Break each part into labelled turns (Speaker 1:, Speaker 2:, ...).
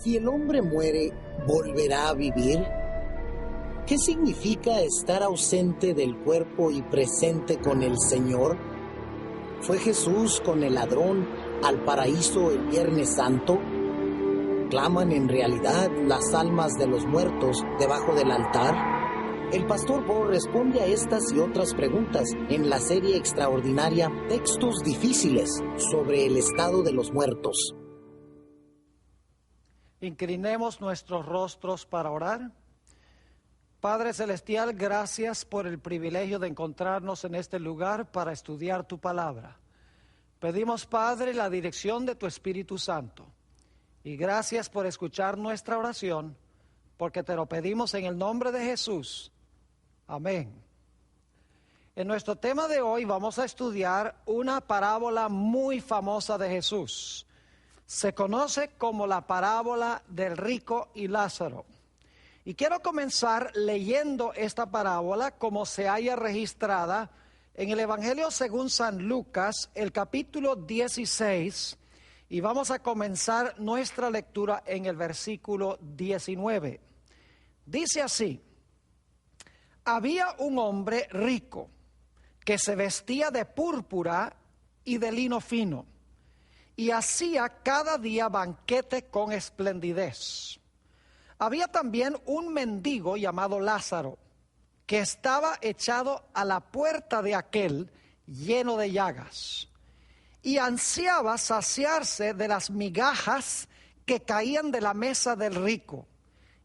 Speaker 1: Si el hombre muere, ¿volverá a vivir? ¿Qué significa estar ausente del cuerpo y presente con el Señor? ¿Fue Jesús con el ladrón al paraíso el Viernes Santo? ¿Claman en realidad las almas de los muertos debajo del altar? El pastor Bo responde a estas y otras preguntas en la serie extraordinaria Textos Difíciles sobre el estado de los muertos.
Speaker 2: Inclinemos nuestros rostros para orar. Padre Celestial, gracias por el privilegio de encontrarnos en este lugar para estudiar tu palabra. Pedimos, Padre, la dirección de tu Espíritu Santo. Y gracias por escuchar nuestra oración, porque te lo pedimos en el nombre de Jesús. Amén. En nuestro tema de hoy vamos a estudiar una parábola muy famosa de Jesús. Se conoce como la parábola del rico y Lázaro. Y quiero comenzar leyendo esta parábola como se halla registrada en el Evangelio según San Lucas, el capítulo 16, y vamos a comenzar nuestra lectura en el versículo 19. Dice así: había un hombre rico que se vestía de púrpura y de lino fino, y hacía cada día banquete con esplendidez. Había también un mendigo llamado Lázaro, que estaba echado a la puerta de aquel, lleno de llagas, y ansiaba saciarse de las migajas que caían de la mesa del rico,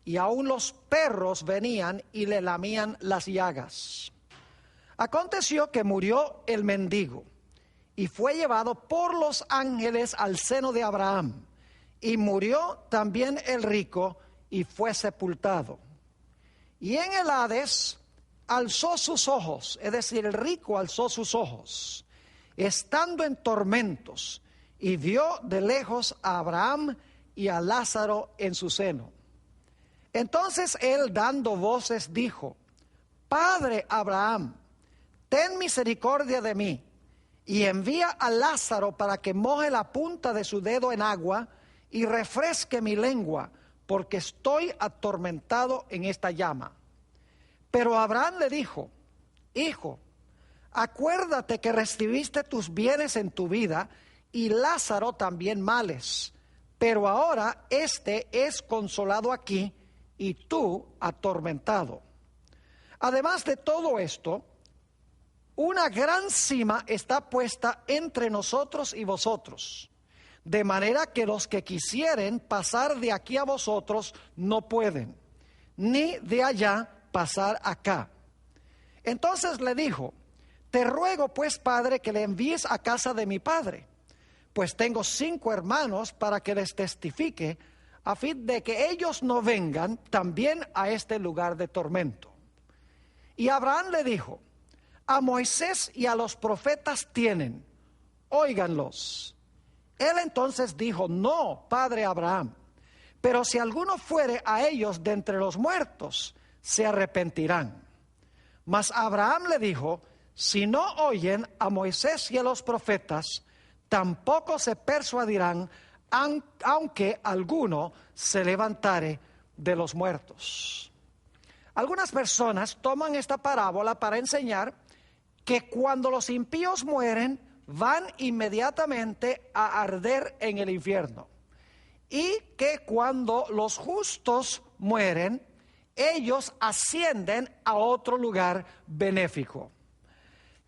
Speaker 2: y aun los perros venían y le lamían las llagas. Aconteció que murió el mendigo, y fue llevado por los ángeles al seno de Abraham, y murió también el rico, y fue sepultado. Y en el Hades alzó sus ojos, es decir, el rico alzó sus ojos, estando en tormentos, y vio de lejos a Abraham y a Lázaro en su seno. Entonces él, dando voces, dijo: Padre Abraham, ten misericordia de mí, y envía a Lázaro para que moje la punta de su dedo en agua y refresque mi lengua, porque estoy atormentado en esta llama. Pero Abraham le dijo: Hijo, acuérdate que recibiste tus bienes en tu vida, y Lázaro también males, pero ahora éste es consolado aquí, y tú atormentado. Además de todo esto, una gran sima está puesta entre nosotros y vosotros, de manera que los que quisieren pasar de aquí a vosotros no pueden, ni de allá pasar acá. Entonces le dijo: Te ruego pues, Padre, que le envíes a casa de mi padre, pues tengo 5 hermanos, para que les testifique, a fin de que ellos no vengan también a este lugar de tormento. Y Abraham le dijo: A Moisés y a los profetas tienen, óiganlos. Él entonces dijo: No, padre Abraham, pero si alguno fuere a ellos de entre los muertos, se arrepentirán. Mas Abraham le dijo: Si no oyen a Moisés y a los profetas, tampoco se persuadirán, aunque alguno se levantare de los muertos. Algunas personas toman esta parábola para enseñar que cuando los impíos mueren, van inmediatamente a arder en el infierno, y que cuando los justos mueren, ellos ascienden a otro lugar benéfico.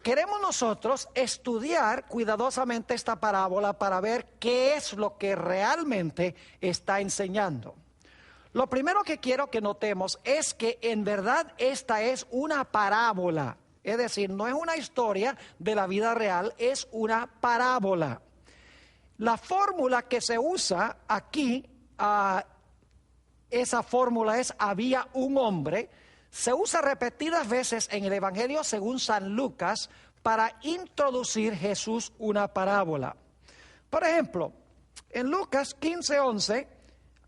Speaker 2: Queremos nosotros estudiar cuidadosamente esta parábola para ver qué es lo que realmente está enseñando. Lo primero que quiero que notemos es que en verdad esta es una parábola. Es decir, no es una historia de la vida real, es una parábola. La fórmula que se usa aquí, esa fórmula es: había un hombre. Se usa repetidas veces en el Evangelio según San Lucas para introducir Jesús una parábola. Por ejemplo, en Lucas 15:11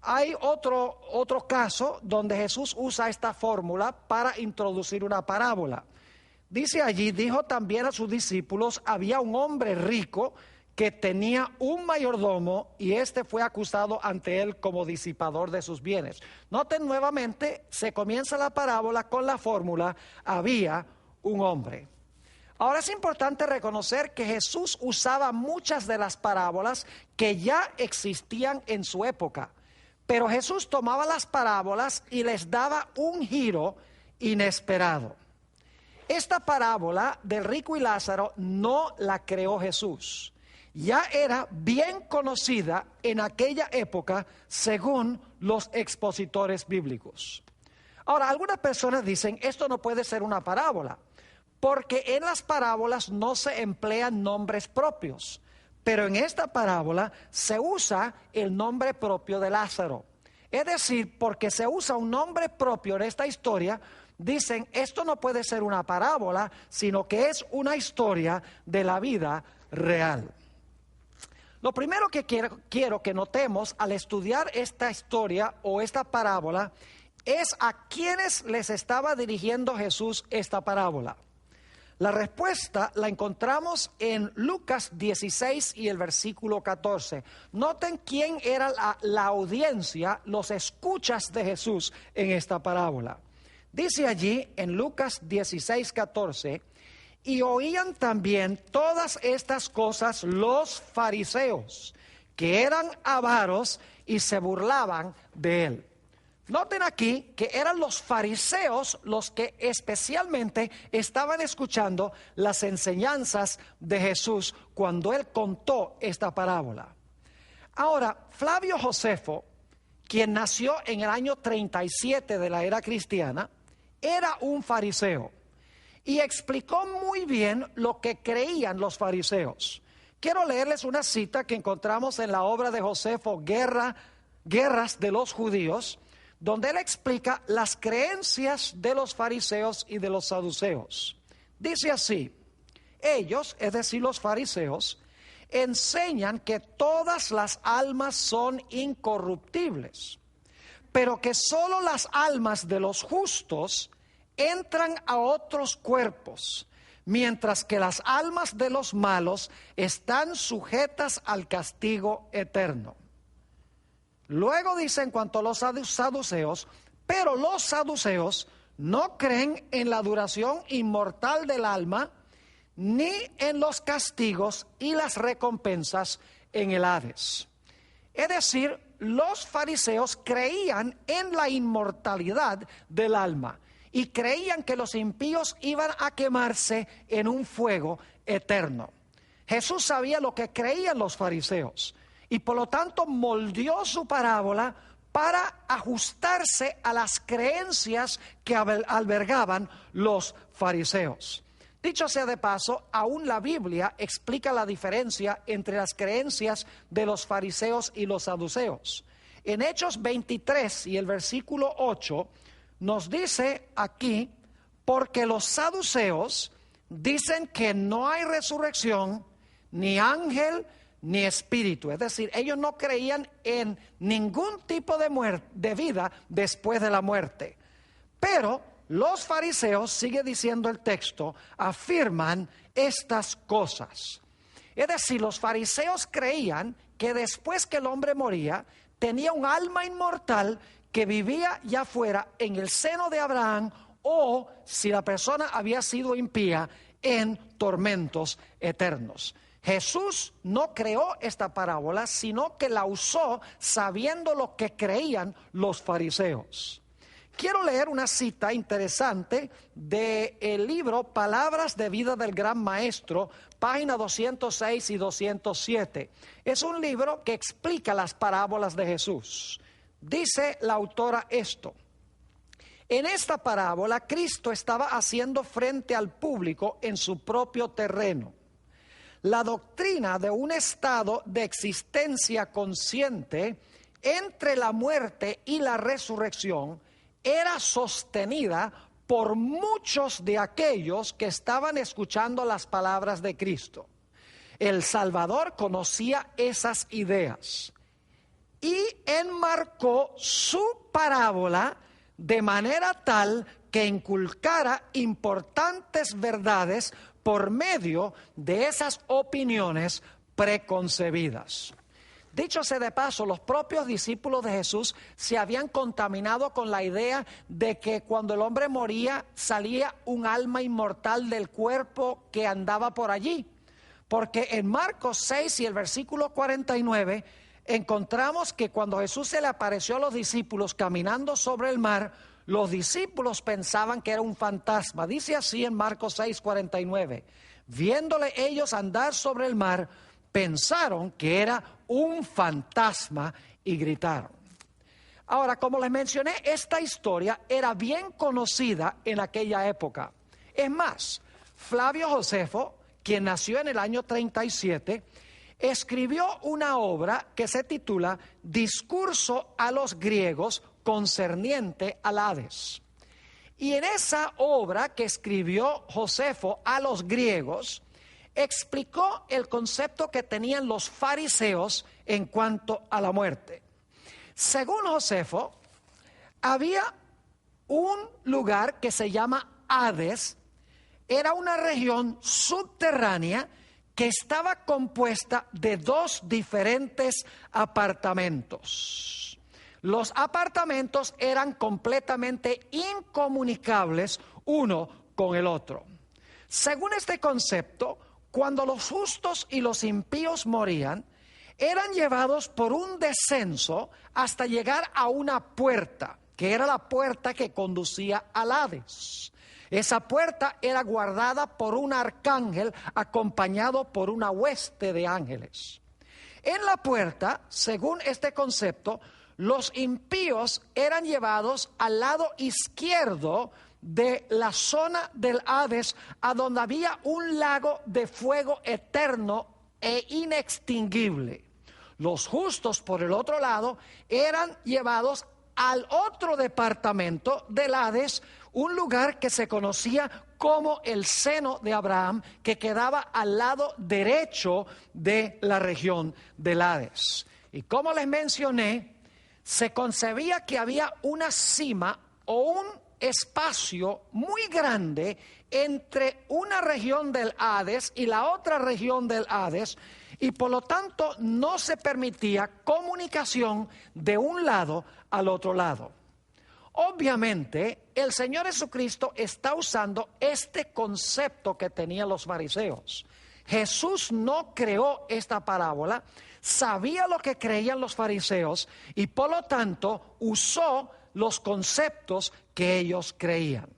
Speaker 2: hay otro caso donde Jesús usa esta fórmula para introducir una parábola. Dice allí: dijo también a sus discípulos: había un hombre rico que tenía un mayordomo y este fue acusado ante él como disipador de sus bienes. Noten nuevamente, se comienza la parábola con la fórmula, había un hombre. Ahora es importante reconocer que Jesús usaba muchas de las parábolas que ya existían en su época, pero Jesús tomaba las parábolas y les daba un giro inesperado. Esta parábola del rico y Lázaro no la creó Jesús. Ya era bien conocida en aquella época según los expositores bíblicos. Ahora, algunas personas dicen, esto no puede ser una parábola, porque en las parábolas no se emplean nombres propios, pero en esta parábola se usa el nombre propio de Lázaro. Es decir, porque se usa un nombre propio en esta historia, dicen, esto no puede ser una parábola, sino que es una historia de la vida real. Lo primero que quiero que notemos al estudiar esta historia o esta parábola es a quiénes les estaba dirigiendo Jesús esta parábola. La respuesta la encontramos en Lucas 16 y el versículo 14. Noten quién era la audiencia, los escuchas de Jesús en esta parábola. Dice allí en Lucas 16, 14, y oían también todas estas cosas los fariseos, que eran avaros y se burlaban de él. Noten aquí que eran los fariseos los que especialmente estaban escuchando las enseñanzas de Jesús cuando él contó esta parábola. Ahora, Flavio Josefo, quien nació en el año 37 de la era cristiana, era un fariseo y explicó muy bien lo que creían los fariseos. Quiero leerles una cita que encontramos en la obra de Josefo, Guerras de los Judíos, donde él explica las creencias de los fariseos y de los saduceos. Dice así, ellos, es decir, los fariseos, enseñan que todas las almas son incorruptibles, pero que solo las almas de los justos entran a otros cuerpos, mientras que las almas de los malos están sujetas al castigo eterno. Luego dice en cuanto a los saduceos, pero los saduceos no creen en la duración inmortal del alma, ni en los castigos y las recompensas en el Hades. Es decir, los fariseos creían en la inmortalidad del alma y creían que los impíos iban a quemarse en un fuego eterno. Jesús sabía lo que creían los fariseos y por lo tanto moldeó su parábola para ajustarse a las creencias que albergaban los fariseos. Dicho sea de paso, aún la Biblia explica la diferencia entre las creencias de los fariseos y los saduceos. En Hechos 23 y el versículo 8 nos dice aquí, porque los saduceos dicen que no hay resurrección, ni ángel, ni espíritu. Es decir, ellos no creían en ningún tipo de vida después de la muerte. Pero los fariseos, sigue diciendo el texto, afirman estas cosas. Es decir, los fariseos creían que después que el hombre moría, tenía un alma inmortal que vivía ya fuera en el seno de Abraham o, si la persona había sido impía, en tormentos eternos. Jesús no creó esta parábola, sino que la usó sabiendo lo que creían los fariseos. Quiero leer una cita interesante del libro Palabras de Vida del Gran Maestro, página 206 y 207. Es un libro que explica las parábolas de Jesús. Dice la autora esto: en esta parábola Cristo estaba haciendo frente al público en su propio terreno. La doctrina de un estado de existencia consciente entre la muerte y la resurrección era sostenida por muchos de aquellos que estaban escuchando las palabras de Cristo. El Salvador conocía esas ideas y enmarcó su parábola de manera tal que inculcara importantes verdades por medio de esas opiniones preconcebidas. Dicho sea de paso, los propios discípulos de Jesús se habían contaminado con la idea de que cuando el hombre moría salía un alma inmortal del cuerpo que andaba por allí. Porque en Marcos 6 y el versículo 49 encontramos que cuando Jesús se le apareció a los discípulos caminando sobre el mar, los discípulos pensaban que era un fantasma. Dice así en Marcos 6, 49. Viéndole ellos andar sobre el mar, pensaron que era un fantasma y gritaron. Ahora, como les mencioné, esta historia era bien conocida en aquella época. Es más, Flavio Josefo, quien nació en el año 37, escribió una obra que se titula Discurso a los griegos concerniente al Hades. Y en esa obra que escribió Josefo a los griegos, explicó el concepto que tenían los fariseos en cuanto a la muerte. Según Josefo, había un lugar que se llama Hades. Era una región subterránea que estaba compuesta de dos diferentes apartamentos. Los apartamentos eran completamente incomunicables uno con el otro. Según este concepto, cuando los justos y los impíos morían, eran llevados por un descenso hasta llegar a una puerta, que era la puerta que conducía al Hades. Esa puerta era guardada por un arcángel acompañado por una hueste de ángeles. En la puerta, según este concepto, los impíos eran llevados al lado izquierdo de la zona del Hades, a donde había un lago de fuego eterno e inextinguible. Los justos, por el otro lado, eran llevados al otro departamento del Hades, un lugar que se conocía como el seno de Abraham, que quedaba al lado derecho de la región del Hades. Y como les mencioné, se concebía que había una cima o un espacio muy grande entre una región del Hades y la otra región del Hades, y por lo tanto no se permitía comunicación de un lado al otro lado. Obviamente, el Señor Jesucristo está usando este concepto que tenían los fariseos. Jesús no creó esta parábola, sabía lo que creían los fariseos y por lo tanto usó los conceptos que ellos creían.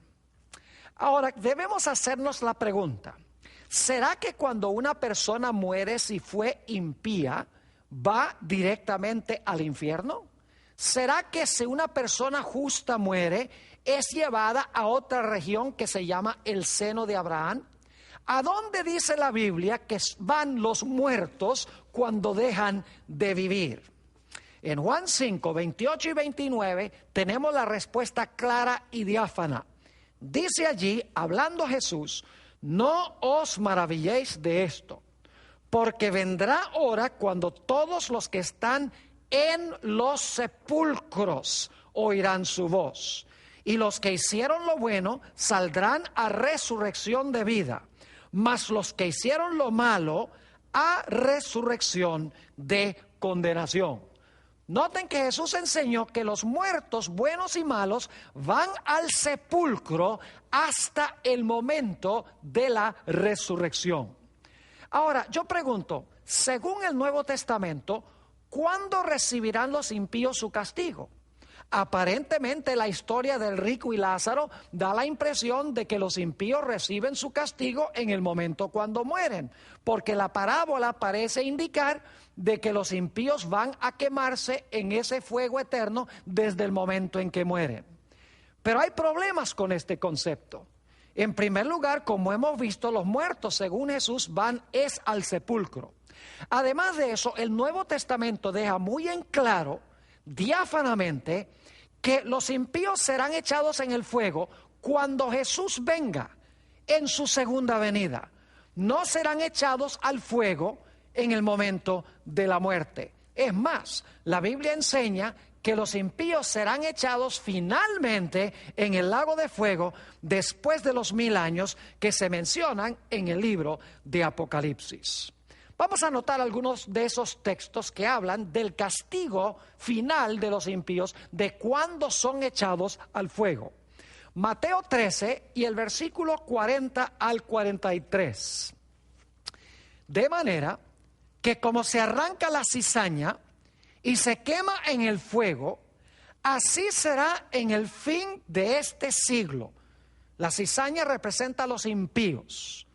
Speaker 2: Ahora, debemos hacernos la pregunta: ¿será que cuando una persona muere, si fue impía, va directamente al infierno? ¿Será que si una persona justa muere, es llevada a otra región que se llama el seno de Abraham? ¿A dónde dice la Biblia que van los muertos cuando dejan de vivir? En Juan 5, 28 y 29 tenemos la respuesta clara y diáfana. Dice allí, hablando Jesús: no os maravilléis de esto, porque vendrá hora cuando todos los que están en los sepulcros oirán su voz, y los que hicieron lo bueno saldrán a resurrección de vida, mas los que hicieron lo malo a resurrección de condenación. Noten que Jesús enseñó que los muertos buenos y malos van al sepulcro hasta el momento de la resurrección. Ahora, yo pregunto, según el Nuevo Testamento, ¿cuándo recibirán los impíos su castigo? Aparentemente la historia del rico y Lázaro da la impresión de que los impíos reciben su castigo en el momento cuando mueren, porque la parábola parece indicar de que los impíos van a quemarse en ese fuego eterno desde el momento en que mueren. Pero hay problemas con este concepto. En primer lugar, como hemos visto, los muertos, según Jesús, van al sepulcro. Además de eso, el Nuevo Testamento deja muy en claro, diáfanamente, que los impíos serán echados en el fuego cuando Jesús venga en su segunda venida. No serán echados al fuego en el momento de la muerte. Es más, la Biblia enseña que los impíos serán echados finalmente en el lago de fuego después de los 1000 años que se mencionan en el libro de Apocalipsis. Vamos a notar algunos de esos textos que hablan del castigo final de los impíos, de cuándo son echados al fuego. Mateo 13 y el versículo 40 al 43. De manera que como se arranca la cizaña y se quema en el fuego, así será en el fin de este siglo. La cizaña representa a los impíos.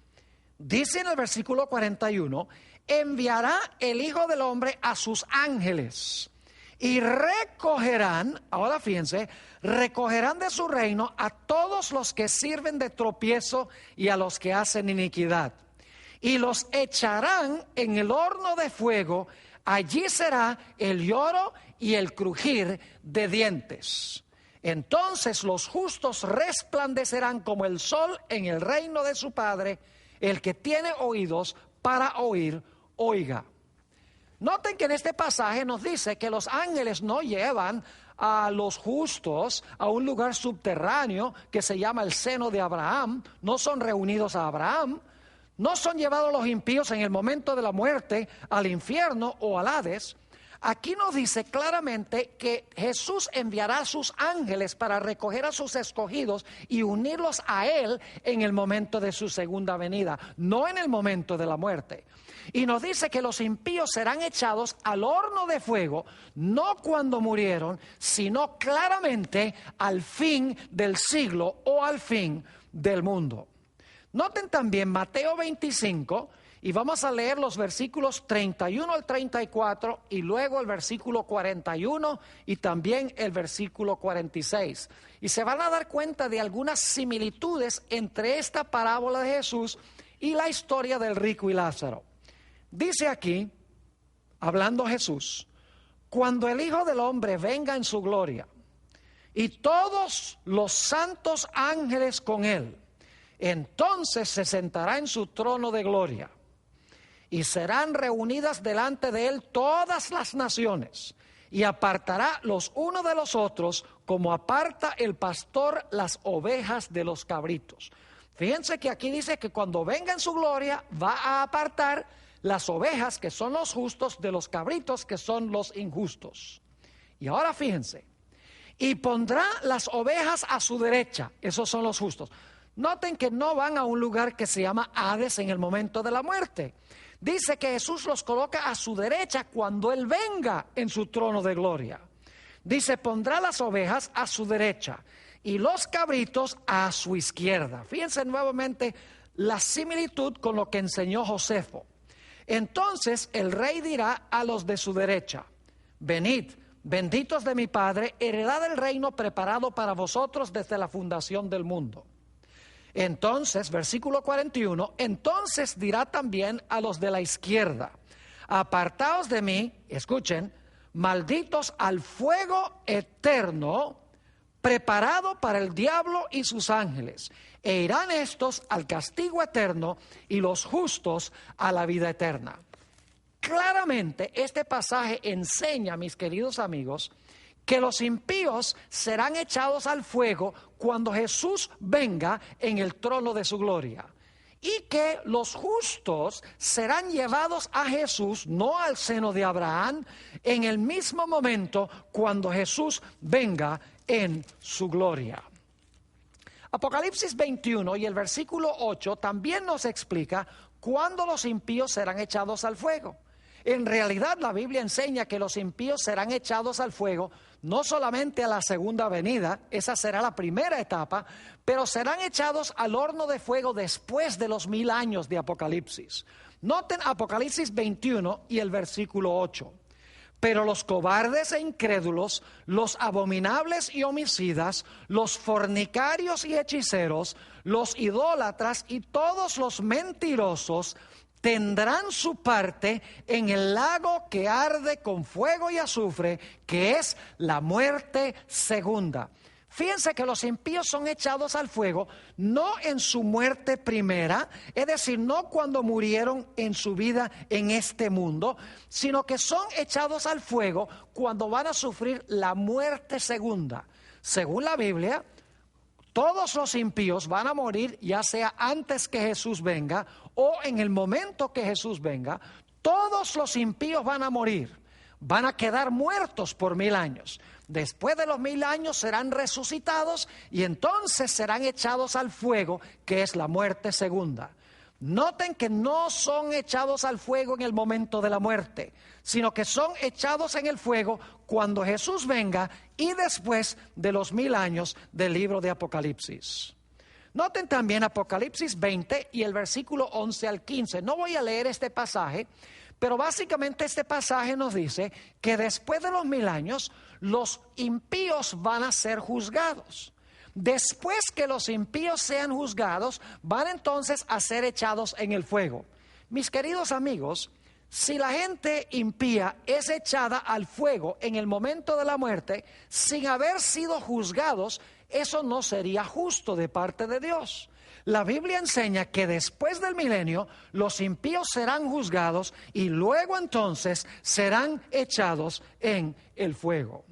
Speaker 2: Dice en el versículo 41, enviará el Hijo del Hombre a sus ángeles y recogerán, ahora fíjense, recogerán de su reino a todos los que sirven de tropiezo y a los que hacen iniquidad. Y los echarán en el horno de fuego, allí será el lloro y el crujir de dientes. Entonces los justos resplandecerán como el sol en el reino de su Padre. El que tiene oídos para oír, oiga. Noten que en este pasaje nos dice que los ángeles no llevan a los justos a un lugar subterráneo que se llama el seno de Abraham, no son reunidos a Abraham, no son llevados los impíos en el momento de la muerte al infierno o al Hades. Aquí nos dice claramente que Jesús enviará a sus ángeles para recoger a sus escogidos y unirlos a Él en el momento de su segunda venida, no en el momento de la muerte. Y nos dice que los impíos serán echados al horno de fuego, no cuando murieron, sino claramente al fin del siglo o al fin del mundo. Noten también Mateo 25, y vamos a leer los versículos 31 al 34 y luego el versículo 41 y también el versículo 46. Y se van a dar cuenta de algunas similitudes entre esta parábola de Jesús y la historia del rico y Lázaro. Dice aquí, hablando Jesús, cuando el Hijo del Hombre venga en su gloria y todos los santos ángeles con él, entonces se sentará en su trono de gloria y serán reunidas delante de él todas las naciones y apartará los unos de los otros como aparta el pastor las ovejas de los cabritos. Fíjense que aquí dice que cuando venga en su gloria va a apartar las ovejas que son los justos de los cabritos que son los injustos. Y ahora fíjense, y pondrá las ovejas a su derecha, esos son los justos. Noten que no van a un lugar que se llama Hades en el momento de la muerte. Dice que Jesús los coloca a su derecha cuando Él venga en su trono de gloria. Dice, pondrá las ovejas a su derecha y los cabritos a su izquierda. Fíjense nuevamente la similitud con lo que enseñó Josefo. Entonces el rey dirá a los de su derecha, venid, benditos de mi Padre, heredad el reino preparado para vosotros desde la fundación del mundo. Entonces, versículo 41, entonces dirá también a los de la izquierda, apartaos de mí, escuchen, malditos al fuego eterno, preparado para el diablo y sus ángeles, e irán estos al castigo eterno y los justos a la vida eterna. Claramente este pasaje enseña, mis queridos amigos, que los impíos serán echados al fuego cuando Jesús venga en el trono de su gloria. Y que los justos serán llevados a Jesús, no al seno de Abraham, en el mismo momento cuando Jesús venga en su gloria. Apocalipsis 21 y el versículo 8 también nos explica cuándo los impíos serán echados al fuego. En realidad la Biblia enseña que los impíos serán echados al fuego no solamente a la segunda venida, esa será la primera etapa, pero serán echados al horno de fuego después de los 1000 años de Apocalipsis. Noten Apocalipsis 21 y el versículo 8. Pero los cobardes e incrédulos, los abominables y homicidas, los fornicarios y hechiceros, los idólatras y todos los mentirosos tendrán su parte en el lago que arde con fuego y azufre, que es la muerte segunda. Fíjense que los impíos son echados al fuego, no en su muerte primera, es decir, no cuando murieron en su vida en este mundo, sino que son echados al fuego cuando van a sufrir la muerte segunda. Según la Biblia, todos los impíos van a morir, ya sea antes que Jesús venga o en el momento que Jesús venga. Todos los impíos van a morir, van a quedar muertos por 1000 años. Después de los 1000 años serán resucitados y entonces serán echados al fuego, que es la muerte segunda. Noten que no son echados al fuego en el momento de la muerte, sino que son echados en el fuego cuando Jesús venga y después de los 1000 años del libro de Apocalipsis. Noten también Apocalipsis 20 y el versículo 11 al 15. No voy a leer este pasaje, pero básicamente este pasaje nos dice que después de los 1000 años los impíos van a ser juzgados. Después que los impíos sean juzgados, van entonces a ser echados en el fuego. Mis queridos amigos, si la gente impía es echada al fuego en el momento de la muerte, sin haber sido juzgados, eso no sería justo de parte de Dios. La Biblia enseña que después del milenio los impíos serán juzgados y luego entonces serán echados en el fuego.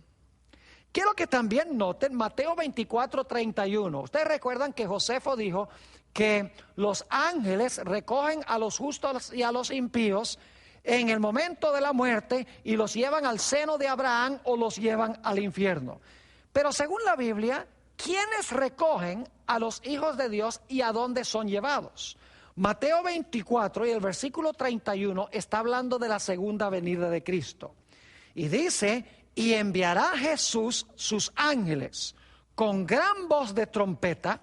Speaker 2: Quiero que también noten Mateo 24:31. Ustedes recuerdan que Josefo dijo que los ángeles recogen a los justos y a los impíos en el momento de la muerte y los llevan al seno de Abraham o los llevan al infierno. Pero según la Biblia, ¿quiénes recogen a los hijos de Dios y a dónde son llevados? Mateo 24 y el versículo 31 está hablando de la segunda venida de Cristo. Y dice: y enviará Jesús sus ángeles con gran voz de trompeta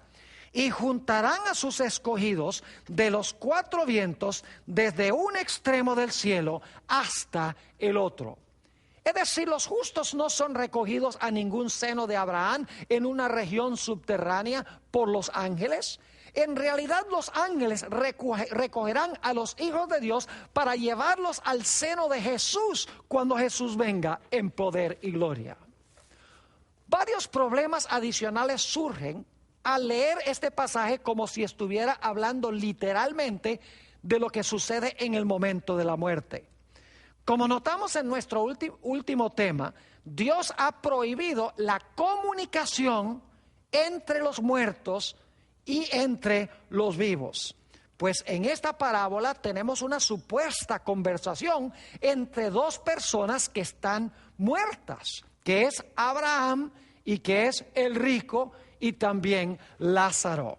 Speaker 2: y juntarán a sus escogidos de los 4 vientos desde un extremo del cielo hasta el otro. Es decir, los justos no son recogidos a ningún seno de Abraham en una región subterránea por los ángeles. En realidad los ángeles recogerán a los hijos de Dios para llevarlos al seno de Jesús cuando Jesús venga en poder y gloria. Varios problemas adicionales surgen al leer este pasaje como si estuviera hablando literalmente de lo que sucede en el momento de la muerte. Como notamos en nuestro último tema, Dios ha prohibido la comunicación entre los muertos y entre los vivos. Pues en esta parábola tenemos una supuesta conversación entre 2 personas que están muertas, que es Abraham y que es el rico y también Lázaro.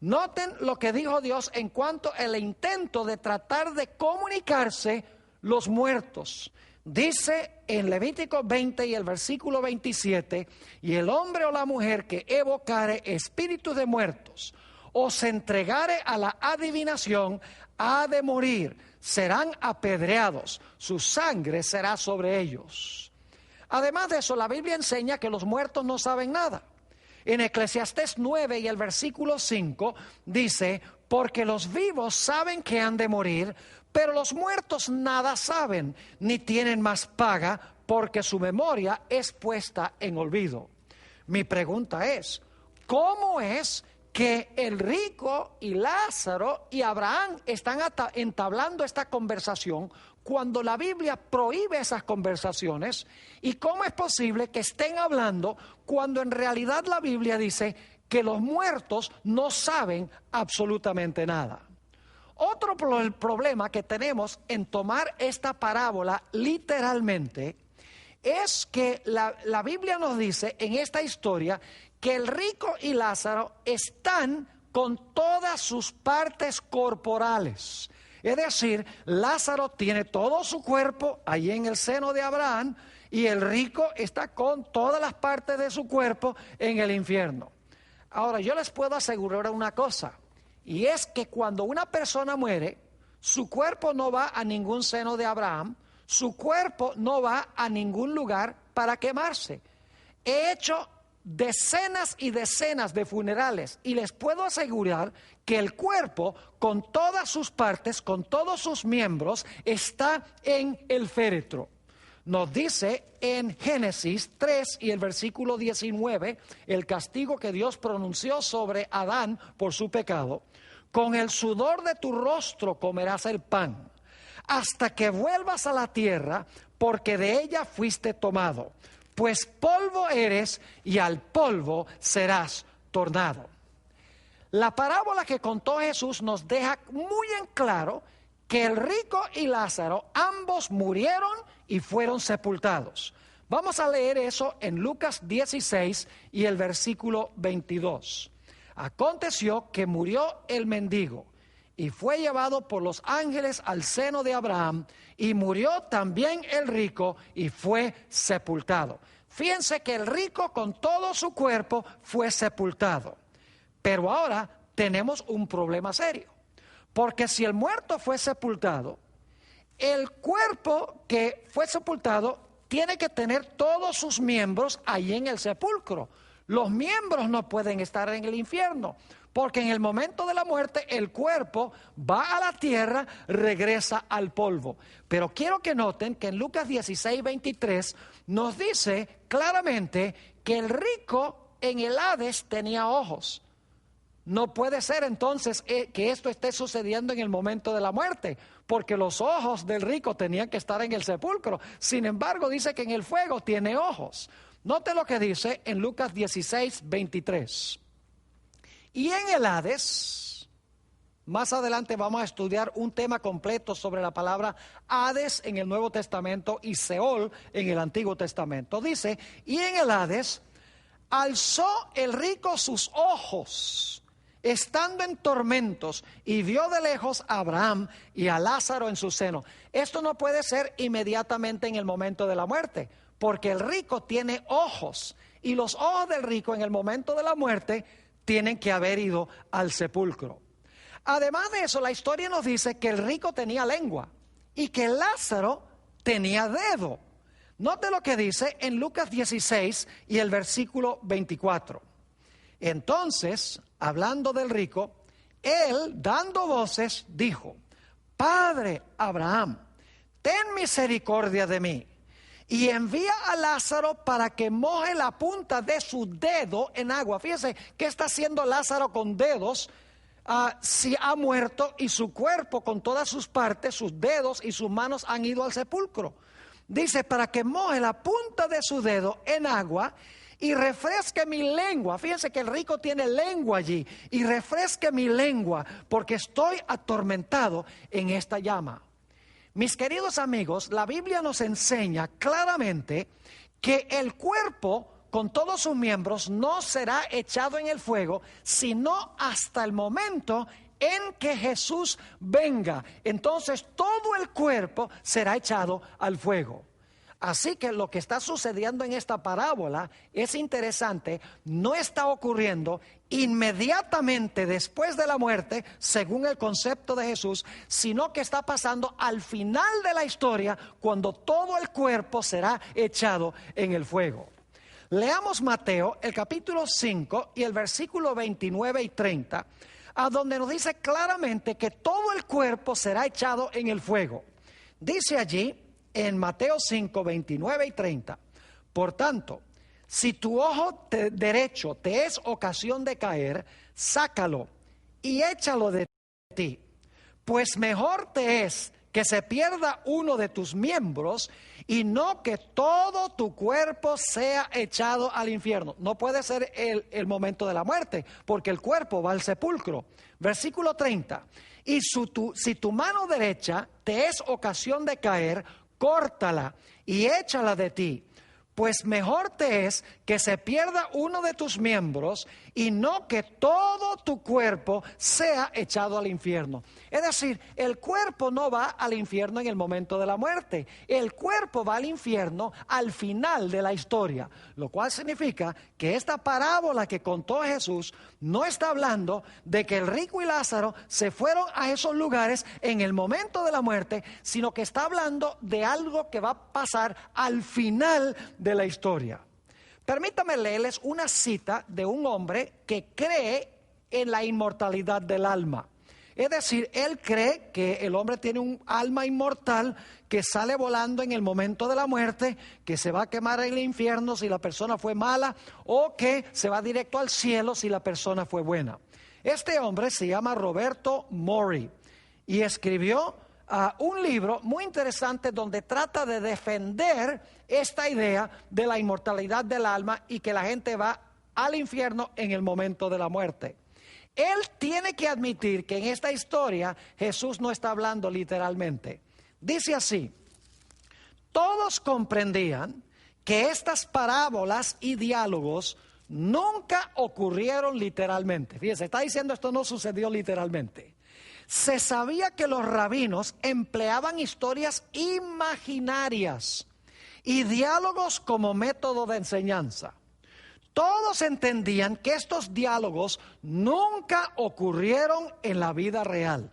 Speaker 2: Noten lo que dijo Dios en cuanto al intento de tratar de comunicarse los muertos. Dice en Levítico 20 y el versículo 27, y el hombre o la mujer que evocare espíritus de muertos o se entregare a la adivinación ha de morir, serán apedreados, su sangre será sobre ellos. Además de eso, la Biblia enseña que los muertos no saben nada. En Eclesiastés 9 y el versículo 5 dice: porque los vivos saben que han de morir, pero los muertos nada saben, ni tienen más paga, porque su memoria es puesta en olvido. Mi pregunta es: ¿cómo es que el rico y Lázaro y Abraham están entablando esta conversación cuando la Biblia prohíbe esas conversaciones? ¿Y cómo es posible que estén hablando cuando en realidad la Biblia dice que los muertos no saben absolutamente nada? Otro problema que tenemos en tomar esta parábola literalmente es que la Biblia nos dice en esta historia que el rico y Lázaro están con todas sus partes corporales. Es decir, Lázaro tiene todo su cuerpo allí en el seno de Abraham y el rico está con todas las partes de su cuerpo en el infierno. Ahora, yo les puedo asegurar una cosa, y es que cuando una persona muere, su cuerpo no va a ningún seno de Abraham, su cuerpo no va a ningún lugar para quemarse. He hecho decenas y decenas de funerales y les puedo asegurar que el cuerpo con todas sus partes, con todos sus miembros, está en el féretro. Nos dice en Génesis 3 y el versículo 19, el castigo que Dios pronunció sobre Adán por su pecado: con el sudor de tu rostro comerás el pan, hasta que vuelvas a la tierra, porque de ella fuiste tomado, pues polvo eres y al polvo serás tornado. La parábola que contó Jesús nos deja muy en claro que el rico y Lázaro ambos murieron y fueron sepultados. Vamos a leer eso en Lucas 16 y el versículo 22. Aconteció que murió el mendigo y fue llevado por los ángeles al seno de Abraham, y murió también el rico y fue sepultado. Fíjense que el rico con todo su cuerpo fue sepultado. Pero ahora tenemos un problema serio, porque si el muerto fue sepultado, el cuerpo que fue sepultado tiene que tener todos sus miembros ahí en el sepulcro. Los miembros no pueden estar en el infierno, porque en el momento de la muerte el cuerpo va a la tierra, regresa al polvo. Pero quiero que noten que en Lucas 16, 23 nos dice claramente que el rico en el Hades tenía ojos. No puede ser entonces que esto esté sucediendo en el momento de la muerte, porque los ojos del rico tenían que estar en el sepulcro. Sin embargo, dice que en el fuego tiene ojos. Note lo que dice en Lucas 16, 23. Y en el Hades, más adelante vamos a estudiar un tema completo sobre la palabra Hades en el Nuevo Testamento y Seol en el Antiguo Testamento. Dice, y en el Hades alzó el rico sus ojos, estando en tormentos, y vio de lejos a Abraham y a Lázaro en su seno. Esto no puede ser inmediatamente en el momento de la muerte, porque el rico tiene ojos, y los ojos del rico en el momento de la muerte tienen que haber ido al sepulcro. Además de eso, la historia nos dice que el rico tenía lengua y que Lázaro tenía dedo. Note lo que dice en Lucas 16 y el versículo 24. Entonces, hablando del rico, él, dando voces, dijo: Padre Abraham, ten misericordia de mí, y envía a Lázaro para que moje la punta de su dedo en agua. Fíjense, ¿qué está haciendo Lázaro con dedos? Si ha muerto y su cuerpo con todas sus partes, sus dedos y sus manos han ido al sepulcro. Dice, para que moje la punta de su dedo en agua y refresque mi lengua. Fíjense que el rico tiene lengua allí. Y refresque mi lengua, porque estoy atormentado en esta llama. Mis queridos amigos, la Biblia nos enseña claramente que el cuerpo con todos sus miembros no será echado en el fuego, sino hasta el momento en que Jesús venga. Entonces todo el cuerpo será echado al fuego. Así que lo que está sucediendo en esta parábola es interesante, no está ocurriendo inmediatamente después de la muerte, según el concepto de Jesús, sino que está pasando al final de la historia, cuando todo el cuerpo será echado en el fuego. Leamos Mateo, el capítulo 5 y el versículo 29 y 30, a donde nos dice claramente que todo el cuerpo será echado en el fuego. Dice allí, en Mateo 5, 29 y 30, por tanto, si tu ojo derecho te es ocasión de caer, sácalo y échalo de ti, pues mejor te es que se pierda uno de tus miembros y no que todo tu cuerpo sea echado al infierno. No puede ser el momento de la muerte, porque el cuerpo va al sepulcro. Versículo 30, y si tu mano derecha te es ocasión de caer, córtala y échala de ti, pues mejor te es que se pierda uno de tus miembros y no que todo tu cuerpo sea echado al infierno. Es decir, el cuerpo no va al infierno en el momento de la muerte, el cuerpo va al infierno al final de la historia, lo cual significa que esta parábola que contó Jesús no está hablando de que el rico y Lázaro se fueron a esos lugares en el momento de la muerte, sino que está hablando de algo que va a pasar al final de la historia. Permítame leerles una cita de un hombre que cree en la inmortalidad del alma. Es decir, él cree que el hombre tiene un alma inmortal que sale volando en el momento de la muerte, que se va a quemar en el infierno si la persona fue mala, o que se va directo al cielo si la persona fue buena. Este hombre se llama Roberto Mori y escribió un libro muy interesante donde trata de defender esta idea de la inmortalidad del alma y que la gente va al infierno en el momento de la muerte. él tiene que admitir que en esta historia Jesús no está hablando literalmente. Dice así: todos comprendían que estas parábolas y diálogos nunca ocurrieron literalmente. Fíjense, está diciendo esto no sucedió literalmente. Se sabía que los rabinos empleaban historias imaginarias y diálogos como método de enseñanza. Todos entendían que estos diálogos nunca ocurrieron en la vida real.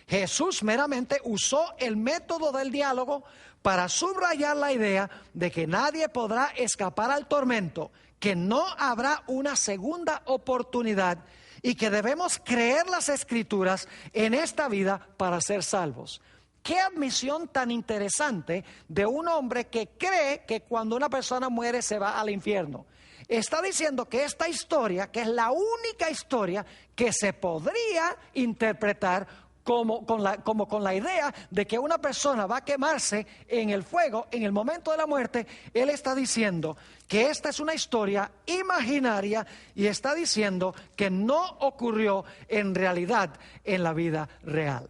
Speaker 2: Jesús meramente usó el método del diálogo para subrayar la idea de que nadie podrá escapar al tormento, que no habrá una segunda oportunidad y que debemos creer las Escrituras en esta vida para ser salvos. Qué admisión tan interesante de un hombre que cree que cuando una persona muere se va al infierno. Está diciendo que esta historia, que es la única historia que se podría interpretar como con la idea de que una persona va a quemarse en el fuego en el momento de la muerte, él está diciendo que esta es una historia imaginaria y está diciendo que no ocurrió en realidad en la vida real.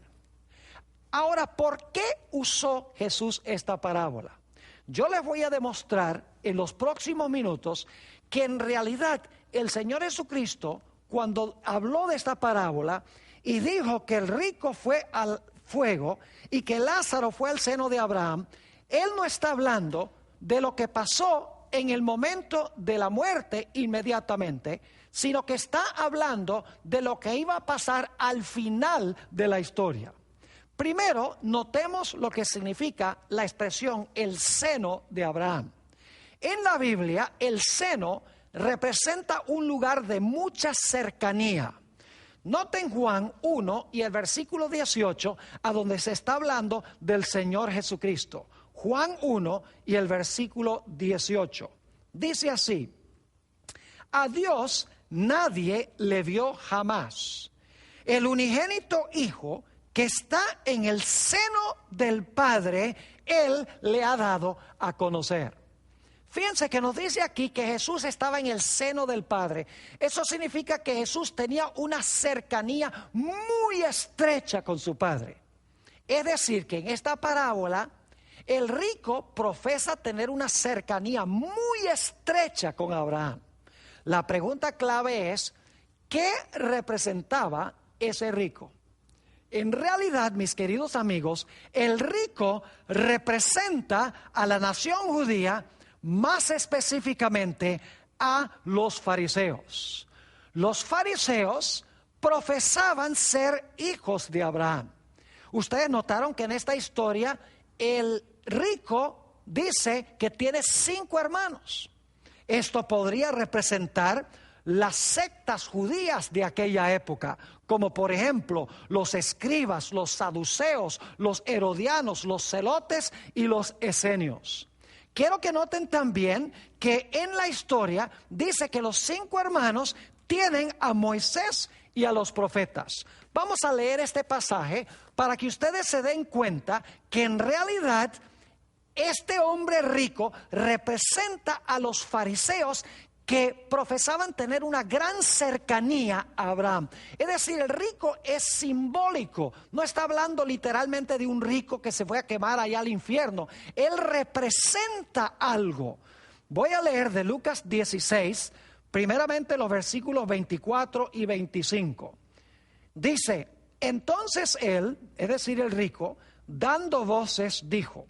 Speaker 2: Ahora, ¿por qué usó Jesús esta parábola? Yo les voy a demostrar en los próximos minutos que en realidad el Señor Jesucristo, cuando habló de esta parábola y dijo que el rico fue al fuego y que Lázaro fue al seno de Abraham, él no está hablando de lo que pasó en el momento de la muerte inmediatamente, sino que está hablando de lo que iba a pasar al final de la historia. Primero, notemos lo que significa la expresión el seno de Abraham. En la Biblia, el seno representa un lugar de mucha cercanía. Noten Juan 1 y el versículo 18, a donde se está hablando del Señor Jesucristo. Juan 1 y el versículo 18. Dice así: a Dios nadie le vio jamás. El unigénito Hijo que está en el seno del Padre, Él le ha dado a conocer. Fíjense que nos dice aquí que Jesús estaba en el seno del Padre. Eso significa que Jesús tenía una cercanía muy estrecha con su Padre. Es decir, que en esta parábola el rico profesa tener una cercanía muy estrecha con Abraham. La pregunta clave es, ¿qué representaba ese rico? En realidad, mis queridos amigos, el rico representa a la nación judía, más específicamente a los fariseos. Los fariseos profesaban ser hijos de Abraham. Ustedes notaron que en esta historia el rico dice que tiene 5 hermanos. Esto podría representar las sectas judías de aquella época, como por ejemplo los escribas, los saduceos, los herodianos, los celotes y los esenios. Quiero que noten también que en la historia dice que los 5 hermanos tienen a Moisés y a los profetas. Vamos a leer este pasaje para que ustedes se den cuenta que en realidad este hombre rico representa a los fariseos que profesaban tener una gran cercanía a Abraham. Es decir, el rico es simbólico. No está hablando literalmente de un rico que se fue a quemar allá al infierno. Él representa algo. Voy a leer de Lucas 16, primeramente los versículos 24 y 25. Dice: entonces él, es decir, el rico, dando voces, dijo: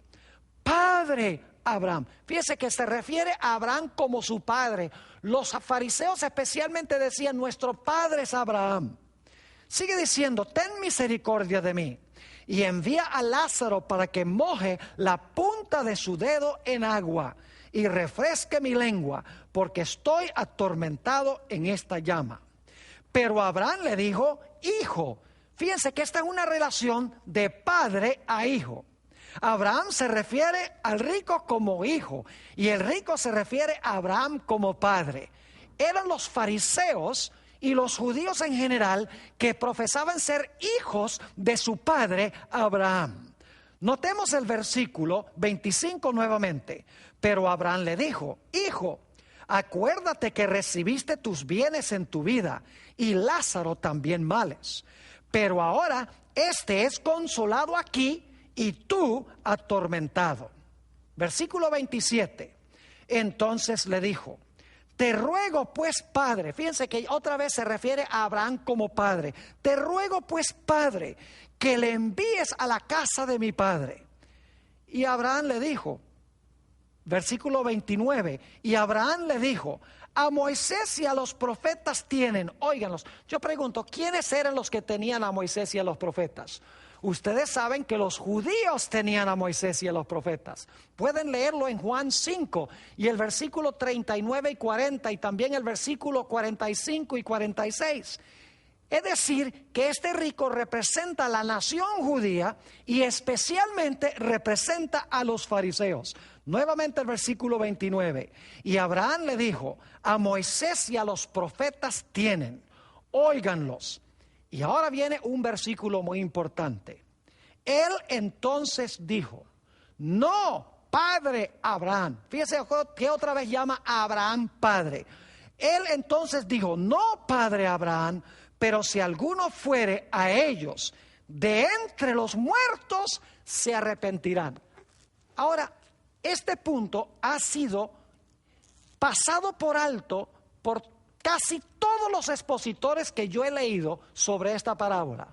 Speaker 2: Padre Abraham. Fíjese que se refiere a Abraham como su padre. Los fariseos especialmente decían: nuestro padre es Abraham. Sigue diciendo: ten misericordia de mí y envía a Lázaro para que moje la punta de su dedo en agua y refresque mi lengua, porque estoy atormentado en esta llama. Pero Abraham le dijo: hijo. Fíjense que esta es una relación de padre a hijo. Abraham se refiere al rico como hijo y el rico se refiere a Abraham como padre. Eran los fariseos y los judíos en general que profesaban ser hijos de su padre Abraham. Notemos el versículo 25 nuevamente. Pero Abraham le dijo: hijo, Acuérdate que recibiste tus bienes en tu vida y Lázaro también males. Pero ahora este es consolado aquí y tú atormentado. Versículo 27. Entonces le dijo: te ruego pues, Padre, fíjense que otra vez se refiere a Abraham como padre. Te ruego pues, Padre, que le envíes a la casa de mi padre. Y Abraham le dijo, versículo 29, y Abraham le dijo: a Moisés y a los profetas tienen. Óiganlos, yo pregunto, ¿quiénes eran los que tenían a Moisés y a los profetas? Ustedes saben que los judíos tenían a Moisés y a los profetas. Pueden leerlo en Juan 5 y el versículo 39 y 40 y también el versículo 45 y 46. Es decir, que este rico representa a la nación judía y especialmente representa a los fariseos. Nuevamente el versículo 29. Y Abraham le dijo: a Moisés y a los profetas tienen, óiganlos. Y ahora viene un versículo muy importante. Él entonces dijo: no, padre Abraham. Fíjese que otra vez llama a Abraham padre. Él entonces dijo: no, padre Abraham, pero si alguno fuere a ellos de entre los muertos, se arrepentirán. Ahora, este punto ha sido pasado por alto por casi todos los expositores que yo he leído sobre esta parábola.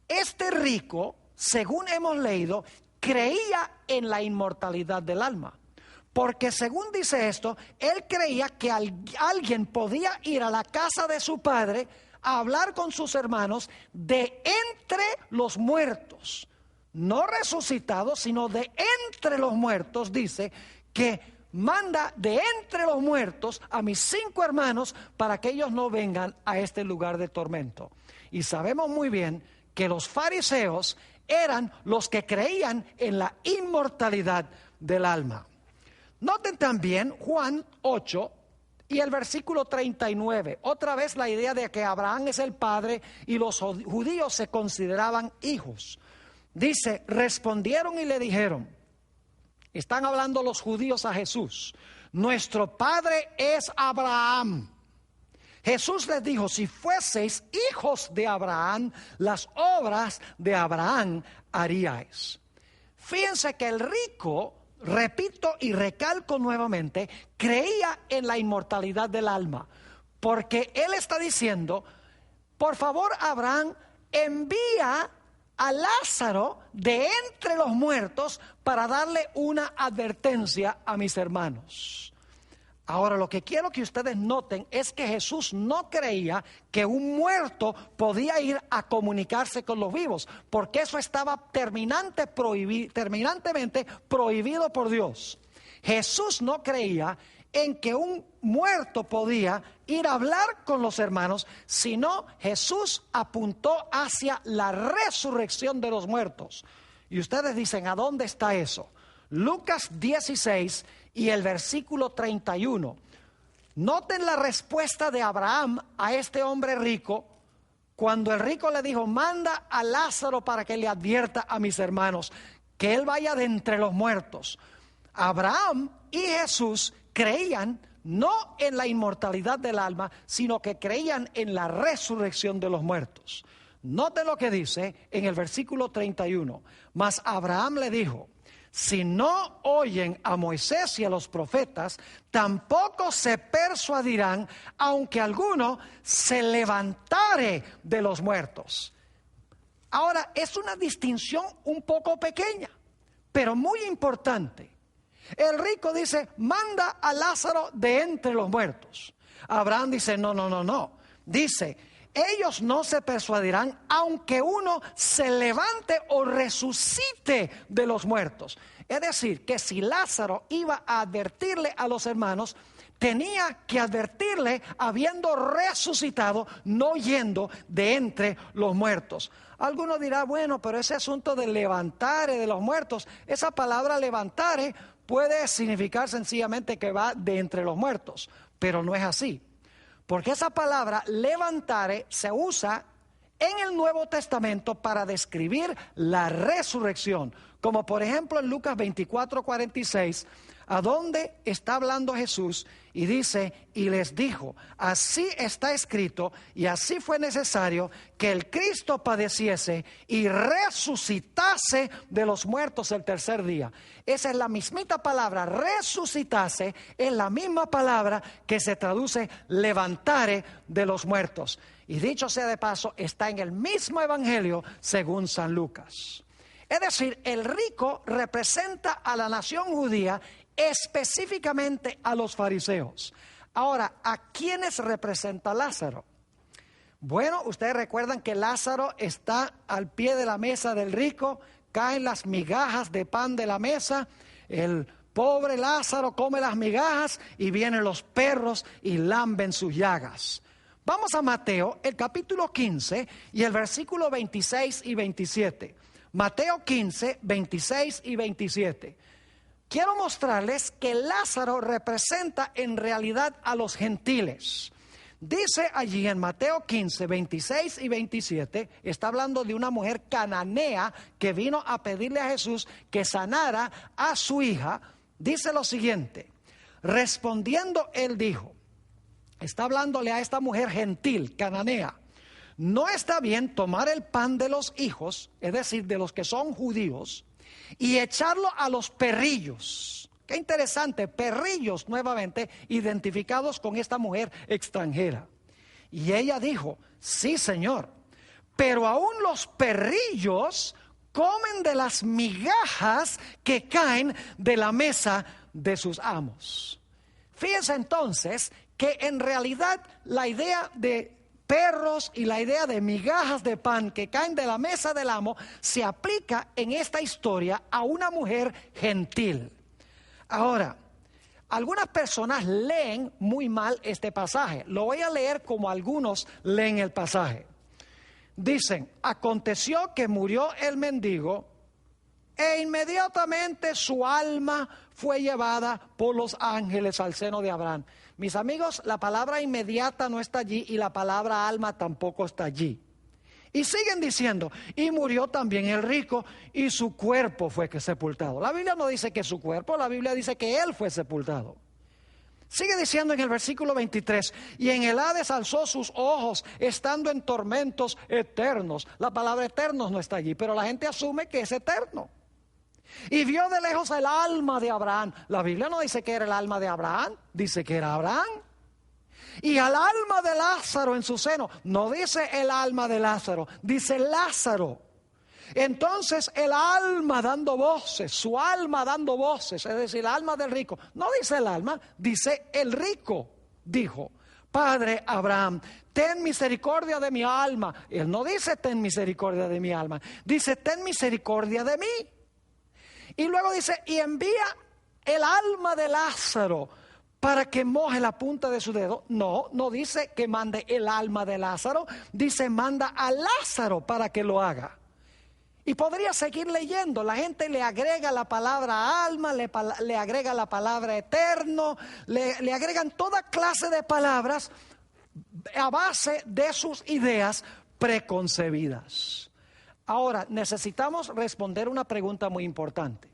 Speaker 2: Este rico, según hemos leído, creía en la inmortalidad del alma. Porque según dice esto, él creía que alguien podía ir a la casa de su padre a hablar con sus hermanos de entre los muertos. No resucitados, sino de entre los muertos. Dice que manda de entre los muertos a mis 5 hermanos para que ellos no vengan a este lugar de tormento. Y sabemos muy bien que los fariseos eran los que creían en la inmortalidad del alma. Noten también Juan 8 y el versículo 39. Otra vez la idea de que Abraham es el padre y los judíos se consideraban hijos. Dice: respondieron y le dijeron, están hablando los judíos a Jesús: nuestro padre es Abraham. Jesús les dijo: si fueseis hijos de Abraham, las obras de Abraham haríais. Fíjense que el rico, repito y recalco nuevamente, creía en la inmortalidad del alma, porque él está diciendo: por favor, Abraham, envía a Lázaro de entre los muertos para darle una advertencia a mis hermanos. Ahora, lo que quiero que ustedes noten es que Jesús no creía que un muerto podía ir a comunicarse con los vivos, porque eso estaba terminantemente prohibido por Dios. Jesús no creía en que un muerto podía ir a hablar con los hermanos, sino Jesús apuntó hacia la resurrección de los muertos. Y ustedes dicen: ¿a dónde está eso? Lucas 16 y el versículo 31. Noten la respuesta de Abraham a este hombre rico, cuando el rico le dijo: manda a Lázaro para que le advierta a mis hermanos que él vaya de entre los muertos. Abraham y Jesús creían no en la inmortalidad del alma, sino que creían en la resurrección de los muertos. Noten lo que dice en el versículo 31. Mas Abraham le dijo: si no oyen a Moisés y a los profetas, tampoco se persuadirán, aunque alguno se levantare de los muertos. Ahora, es una distinción un poco pequeña, pero muy importante. El rico dice: manda a Lázaro de entre los muertos. Abraham dice: no. Dice: ellos no se persuadirán aunque uno se levante o resucite de los muertos. Es decir, que si Lázaro iba a advertirle a los hermanos, tenía que advertirle habiendo resucitado, no yendo de entre los muertos. Alguno dirá: bueno, pero ese asunto de levantare de los muertos, esa palabra levantare puede significar sencillamente que va de entre los muertos, pero no es así. Porque esa palabra levantare se usa en el Nuevo Testamento para describir la resurrección, Como por ejemplo en Lucas 24:46, a donde está hablando Jesús y dice, y les dijo, así está escrito y así fue necesario que el Cristo padeciese y resucitase de los muertos el tercer día. Esa es la mismita palabra, resucitase, es la misma palabra que se traduce levantare de los muertos. Y dicho sea de paso, está en el mismo evangelio según San Lucas. Es decir, el rico representa a la nación judía, específicamente a los fariseos. Ahora, ¿a quiénes representa Lázaro? Bueno, ustedes recuerdan que Lázaro está al pie de la mesa del rico, caen las migajas de pan de la mesa, el pobre Lázaro come las migajas y vienen los perros y lamben sus llagas. Vamos a Mateo, el capítulo 15 y el versículo 26 y 27. Mateo 15, 26 y 27. Quiero mostrarles que Lázaro representa en realidad a los gentiles. Dice allí en Mateo 15, 26 y 27, está hablando de una mujer cananea que vino a pedirle a Jesús que sanara a su hija. Dice lo siguiente, respondiendo él dijo, está hablándole a esta mujer gentil, cananea, no está bien tomar el pan de los hijos, es decir, de los que son judíos, y echarlo a los perrillos. Qué interesante, perrillos nuevamente identificados con esta mujer extranjera. Y ella dijo, sí, Señor, pero aún los perrillos comen de las migajas que caen de la mesa de sus amos. Fíjense entonces que en realidad la idea de perros y la idea de migajas de pan que caen de la mesa del amo se aplica en esta historia a una mujer gentil. Ahora, algunas personas leen muy mal este pasaje. Lo voy a leer como algunos leen el pasaje. Dicen, aconteció que murió el mendigo e inmediatamente su alma fue llevada por los ángeles al seno de Abraham. Mis amigos, la palabra inmediata no está allí y la palabra alma tampoco está allí. Y siguen diciendo, y murió también el rico y su cuerpo fue sepultado. La Biblia no dice que su cuerpo, la Biblia dice que él fue sepultado. Sigue diciendo en el versículo 23, y en el Hades alzó sus ojos, estando en tormentos eternos. La palabra eternos no está allí, pero la gente asume que es eterno. Y vio de lejos el alma de Abraham. La Biblia no dice que era el alma de Abraham, dice que era Abraham. Y al alma de Lázaro en su seno. No dice el alma de Lázaro, dice Lázaro. Entonces el alma dando voces, su alma dando voces, es decir, el alma del rico. No dice el alma, dice el rico. Dijo, Padre Abraham, ten misericordia de mi alma. Él no dice ten misericordia de mi alma, dice ten misericordia de mí. Y luego dice, y envía el alma de Lázaro para que moje la punta de su dedo. No, no dice que mande el alma de Lázaro, dice manda a Lázaro para que lo haga. Y podría seguir leyendo, la gente le agrega la palabra alma, le agrega la palabra eterno, le agregan toda clase de palabras a base de sus ideas preconcebidas. Ahora, necesitamos responder una pregunta muy importante.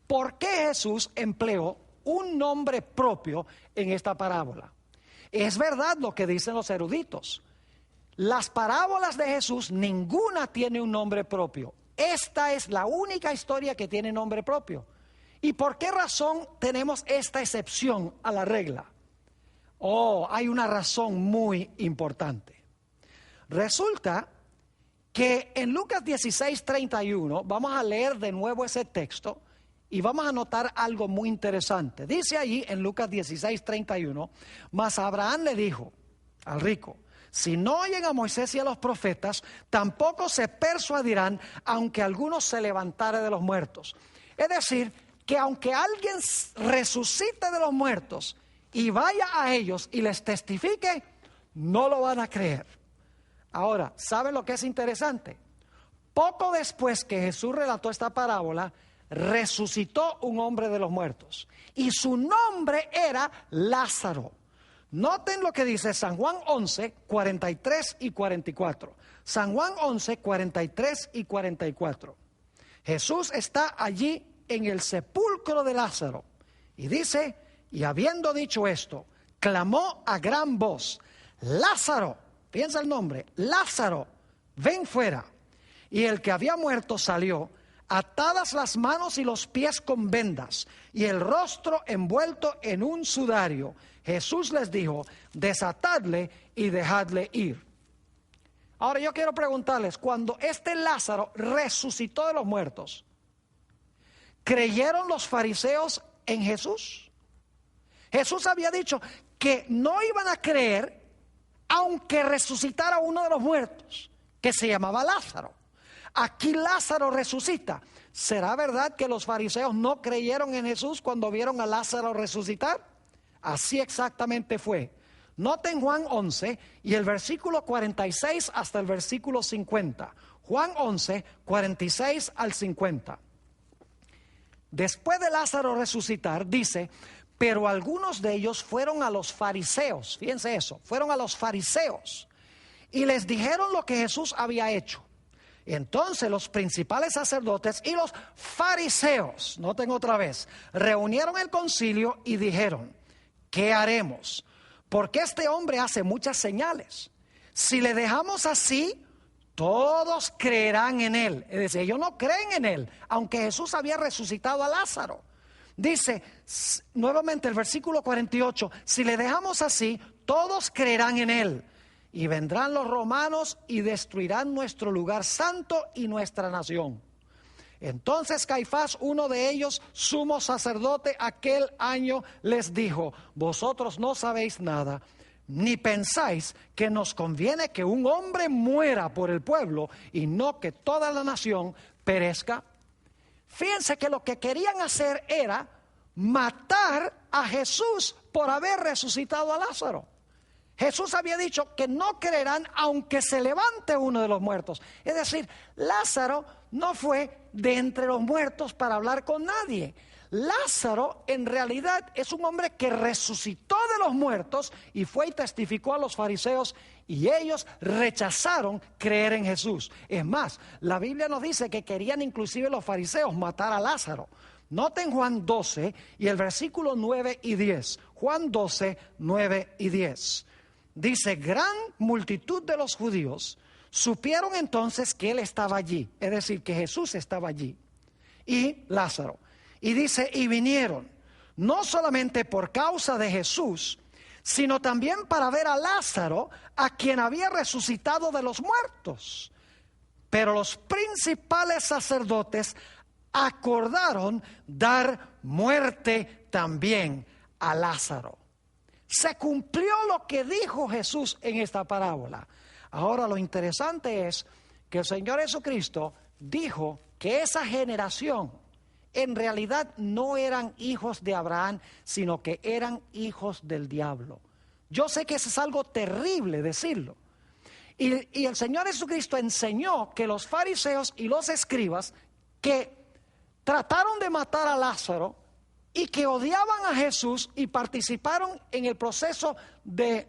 Speaker 2: ¿Por qué Jesús empleó un nombre propio en esta parábola? Es verdad lo que dicen los eruditos. Las parábolas de Jesús, ninguna tiene un nombre propio. Esta es la única historia que tiene nombre propio. ¿Y por qué razón tenemos esta excepción a la regla? Oh, hay una razón muy importante. Resulta que en Lucas 16:31, vamos a leer de nuevo ese texto y vamos a notar algo muy interesante. Dice allí en Lucas 16:31, mas Abraham le dijo al rico, si no oyen a Moisés y a los profetas, tampoco se persuadirán, aunque alguno se levantare de los muertos. Es decir, que aunque alguien resucite de los muertos y vaya a ellos y les testifique, no lo van a creer. Ahora, ¿saben lo que es interesante? Poco después que Jesús relató esta parábola, resucitó un hombre de los muertos. Y su nombre era Lázaro. Noten lo que dice San Juan 11, 43 y 44. San Juan 11, 43 y 44. Jesús está allí en el sepulcro de Lázaro. Y dice, y habiendo dicho esto, clamó a gran voz, Lázaro, piensa el nombre, Lázaro, ven fuera. Y el que había muerto salió, atadas las manos y los pies con vendas, y el rostro envuelto en un sudario. Jesús les dijo, desatadle y dejadle ir. Ahora yo quiero preguntarles, cuando este Lázaro resucitó de los muertos, ¿creyeron los fariseos en Jesús? Jesús había dicho que no iban a creer aunque resucitara uno de los muertos, que se llamaba Lázaro. Aquí Lázaro resucita. ¿Será verdad que los fariseos no creyeron en Jesús cuando vieron a Lázaro resucitar? Así exactamente fue. Noten Juan 11 y el versículo 46 hasta el versículo 50. Juan 11, 46 al 50. Después de Lázaro resucitar, dice, pero algunos de ellos fueron a los fariseos, fíjense eso, fueron a los fariseos y les dijeron lo que Jesús había hecho. Entonces los principales sacerdotes y los fariseos, noten otra vez, reunieron el concilio y dijeron, ¿qué haremos? Porque este hombre hace muchas señales. Si le dejamos así, todos creerán en él. Es decir, ellos no creen en él, aunque Jesús había resucitado a Lázaro. Dice nuevamente el versículo 48, si le dejamos así, todos creerán en él. Y vendrán los romanos y destruirán nuestro lugar santo y nuestra nación. Entonces Caifás, uno de ellos, sumo sacerdote aquel año, les dijo, vosotros no sabéis nada, ni pensáis que nos conviene que un hombre muera por el pueblo y no que toda la nación perezca. Fíjense que lo que querían hacer era matar a Jesús por haber resucitado a Lázaro. Jesús había dicho que no creerán aunque se levante uno de los muertos. Es decir, Lázaro no fue de entre los muertos para hablar con nadie. Lázaro en realidad es un hombre que resucitó de los muertos y fue y testificó a los fariseos y ellos rechazaron creer en Jesús. Es más, la Biblia nos dice que querían inclusive los fariseos matar a Lázaro. Noten Juan 12 y el versículo 9 y 10. Juan 12, 9 y 10. Dice, gran multitud de los judíos supieron entonces que él estaba allí, es decir, que Jesús estaba allí, y Lázaro. Y dice, y vinieron, no solamente por causa de Jesús, sino también para ver a Lázaro, a quien había resucitado de los muertos. Pero los principales sacerdotes acordaron dar muerte también a Lázaro. Se cumplió lo que dijo Jesús en esta parábola. Ahora lo interesante es que el Señor Jesucristo dijo que esa generación en realidad no eran hijos de Abraham, sino que eran hijos del diablo. Yo sé que eso es algo terrible decirlo. Y el Señor Jesucristo enseñó que los fariseos y los escribas que trataron de matar a Lázaro y que odiaban a Jesús y participaron en el proceso de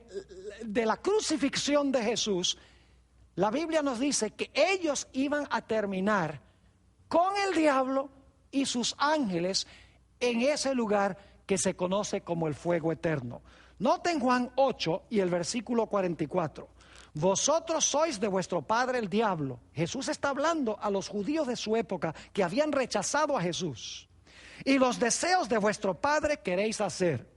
Speaker 2: la crucifixión de Jesús, la Biblia nos dice que ellos iban a terminar con el diablo y sus ángeles en ese lugar que se conoce como el fuego eterno. Noten Juan 8 y el versículo 44. Vosotros sois de vuestro padre el diablo. Jesús está hablando a los judíos de su época que habían rechazado a Jesús. Y los deseos de vuestro padre queréis hacer.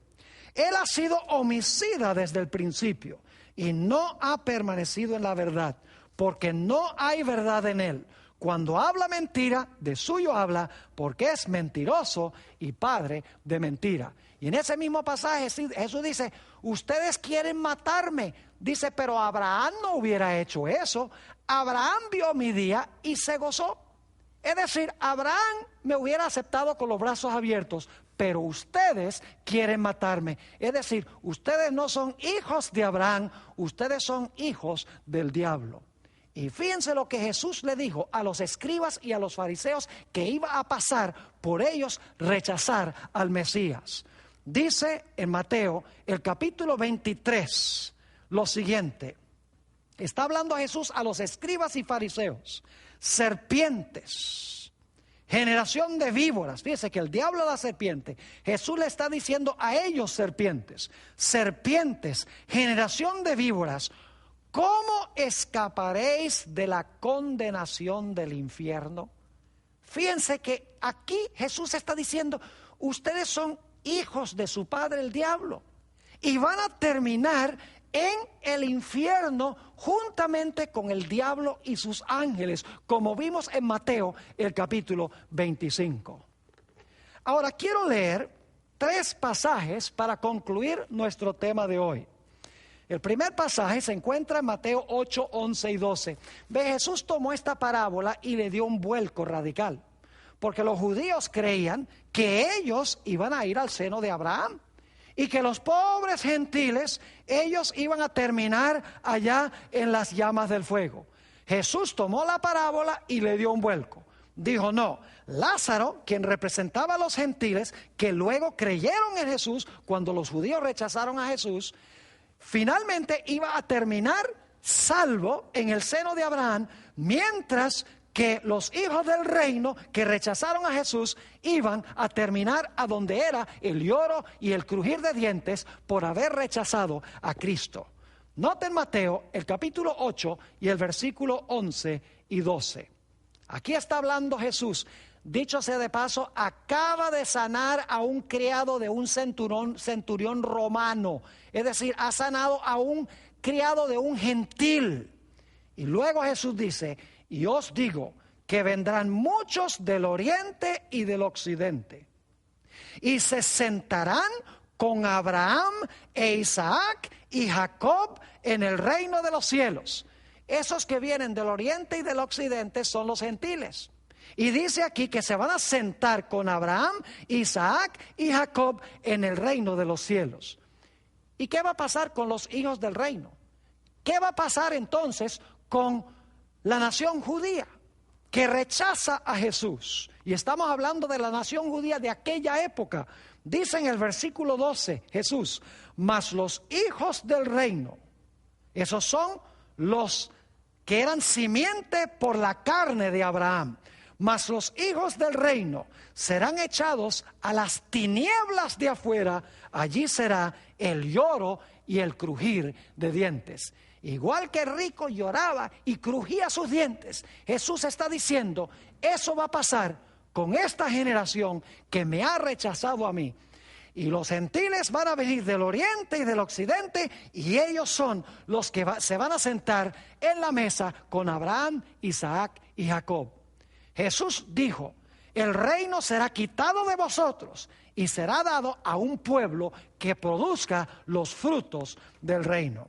Speaker 2: Él ha sido homicida desde el principio y no ha permanecido en la verdad, porque no hay verdad en él. Cuando habla mentira, de suyo habla, porque es mentiroso y padre de mentira. Y en ese mismo pasaje Jesús dice, ustedes quieren matarme. Dice, pero Abraham no hubiera hecho eso. Abraham vio mi día y se gozó. Es decir, Abraham me hubiera aceptado con los brazos abiertos, pero ustedes quieren matarme. Es decir, ustedes no son hijos de Abraham, ustedes son hijos del diablo. Y fíjense lo que Jesús le dijo a los escribas y a los fariseos que iba a pasar por ellos rechazar al Mesías. Dice en Mateo, el capítulo 23, lo siguiente. Está hablando Jesús a los escribas y fariseos. Serpientes, generación de víboras. Fíjese que el diablo es la serpiente. Jesús le está diciendo a ellos serpientes, generación de víboras, ¿cómo escaparéis de la condenación del infierno? Fíjense que aquí Jesús está diciendo, ustedes son hijos de su padre el diablo y van a terminar en el infierno juntamente con el diablo y sus ángeles, como vimos en Mateo el capítulo 25. Ahora quiero leer 3 pasajes para concluir nuestro tema de hoy. El primer pasaje se encuentra en Mateo 8, 11 y 12. Jesús tomó esta parábola y le dio un vuelco radical, porque los judíos creían que ellos iban a ir al seno de Abraham y que los pobres gentiles, ellos iban a terminar allá en las llamas del fuego. Jesús tomó la parábola y le dio un vuelco. Dijo, no, Lázaro, quien representaba a los gentiles, que luego creyeron en Jesús cuando los judíos rechazaron a Jesús, finalmente iba a terminar salvo en el seno de Abraham, mientras que los hijos del reino que rechazaron a Jesús iban a terminar a donde era el lloro y el crujir de dientes por haber rechazado a Cristo. Noten Mateo el capítulo 8 y el versículo 11 y 12. Aquí está hablando Jesús. Dicho sea de paso, acaba de sanar a un criado de un centurión romano. Es decir, ha sanado a un criado de un gentil. Y luego Jesús dice, y os digo que vendrán muchos del oriente y del occidente, y se sentarán con Abraham e Isaac y Jacob en el reino de los cielos. Esos que vienen del oriente y del occidente son los gentiles. Y dice aquí que se van a sentar con Abraham, Isaac y Jacob en el reino de los cielos. ¿Y qué va a pasar con los hijos del reino? ¿Qué va a pasar entonces con la nación judía que rechaza a Jesús? Y estamos hablando de la nación judía de aquella época. Dice en el versículo 12 Jesús, mas los hijos del reino, esos son los que eran simiente por la carne de Abraham, mas los hijos del reino serán echados a las tinieblas de afuera, allí será el lloro y el crujir de dientes. Igual que el rico lloraba y crujía sus dientes, Jesús está diciendo, eso va a pasar con esta generación que me ha rechazado a mí. Y los gentiles van a venir del oriente y del occidente, y ellos son los que se van a sentar en la mesa con Abraham, Isaac y Jacob. Jesús dijo, el reino será quitado de vosotros y será dado a un pueblo que produzca los frutos del reino.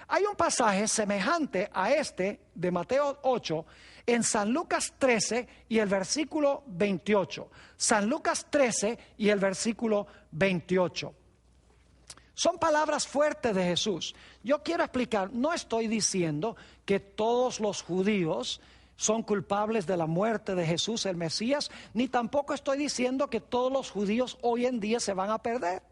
Speaker 2: Hay un pasaje semejante a este de Mateo 8 en San Lucas 13 y el versículo 28. San Lucas 13 y el versículo 28. Son palabras fuertes de Jesús. Yo quiero explicar, no estoy diciendo que todos los judíos son culpables de la muerte de Jesús el Mesías, ni tampoco estoy diciendo que todos los judíos hoy en día se van a perder.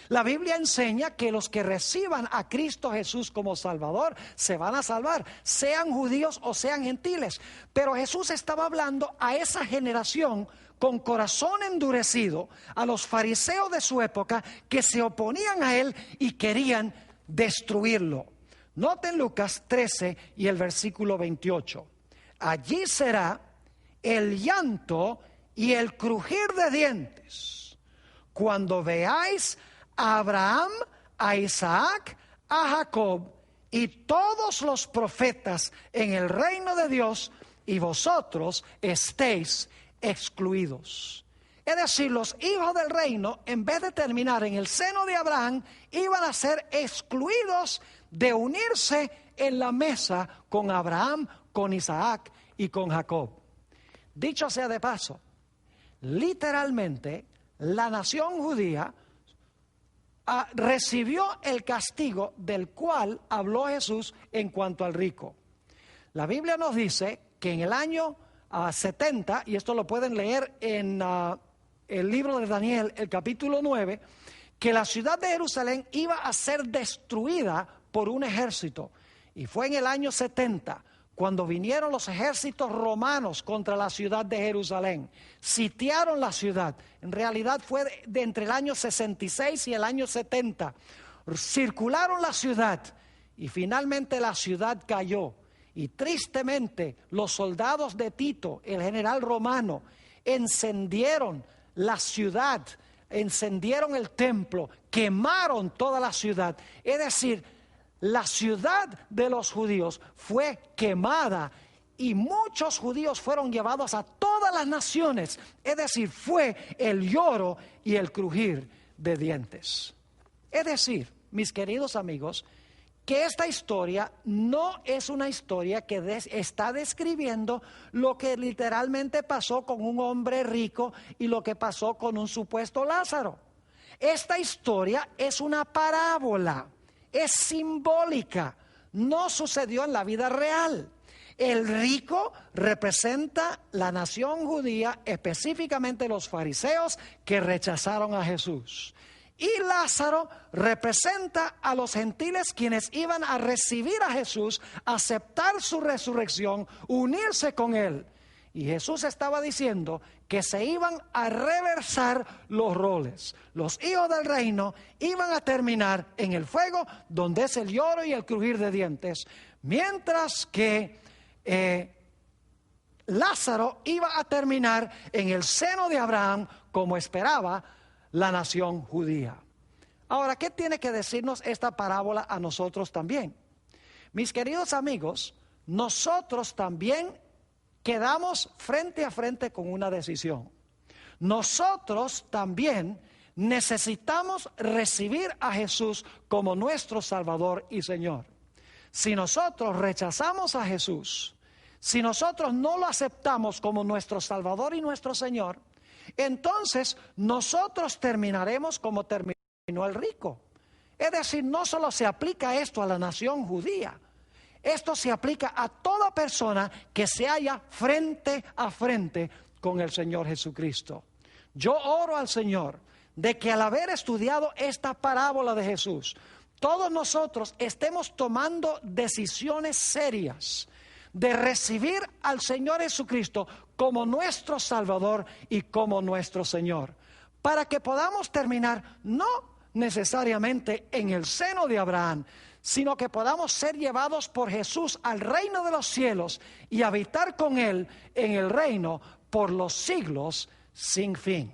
Speaker 2: La Biblia enseña que los que reciban a Cristo Jesús como Salvador se van a salvar, sean judíos o sean gentiles. Pero Jesús estaba hablando a esa generación con corazón endurecido, a los fariseos de su época que se oponían a él y querían destruirlo. Noten Lucas 13 y el versículo 28. Allí será el llanto y el crujir de dientes cuando veáis a Abraham, a Isaac, a Jacob y todos los profetas en el reino de Dios, y vosotros estéis excluidos. Es decir, los hijos del reino, en vez de terminar en el seno de Abraham, iban a ser excluidos de unirse en la mesa con Abraham, con Isaac y con Jacob. Dicho sea de paso, literalmente la nación judía recibió el castigo del cual habló Jesús en cuanto al rico. La Biblia nos dice que en el año 70, y esto lo pueden leer en el libro de Daniel, el capítulo 9, que la ciudad de Jerusalén iba a ser destruida por un ejército. Y fue en el año 70 cuando vinieron los ejércitos romanos contra la ciudad de Jerusalén, sitiaron la ciudad. En realidad fue de entre el año 66 y el año 70. Circularon la ciudad y finalmente la ciudad cayó. Y tristemente los soldados de Tito, el general romano, encendieron la ciudad, encendieron el templo, quemaron toda la ciudad. Es decir, la ciudad de los judíos fue quemada y muchos judíos fueron llevados a todas las naciones. Es decir, fue el lloro y el crujir de dientes. Es decir, mis queridos amigos, que esta historia no es una historia que está describiendo lo que literalmente pasó con un hombre rico y lo que pasó con un supuesto Lázaro. Esta historia es una parábola. Es simbólica, no sucedió en la vida real. El rico representa la nación judía, específicamente los fariseos que rechazaron a Jesús. Y Lázaro representa a los gentiles quienes iban a recibir a Jesús, aceptar su resurrección, unirse con él. Y Jesús estaba diciendo que se iban a reversar los roles. Los hijos del reino iban a terminar en el fuego, donde es el lloro y el crujir de dientes, mientras que Lázaro iba a terminar en el seno de Abraham, como esperaba la nación judía. Ahora, ¿qué tiene que decirnos esta parábola a nosotros también? Mis queridos amigos, nosotros también quedamos frente a frente con una decisión. Nosotros también necesitamos recibir a Jesús como nuestro Salvador y Señor. Si nosotros rechazamos a Jesús, si nosotros no lo aceptamos como nuestro Salvador y nuestro Señor, entonces nosotros terminaremos como terminó el rico. Es decir, no solo se aplica esto a la nación judía, esto se aplica a toda persona que se halla frente a frente con el Señor Jesucristo. Yo oro al Señor de que al haber estudiado esta parábola de Jesús, todos nosotros estemos tomando decisiones serias de recibir al Señor Jesucristo como nuestro Salvador y como nuestro Señor, para que podamos terminar no necesariamente en el seno de Abraham, sino que podamos ser llevados por Jesús al reino de los cielos y habitar con Él en el reino por los siglos sin fin.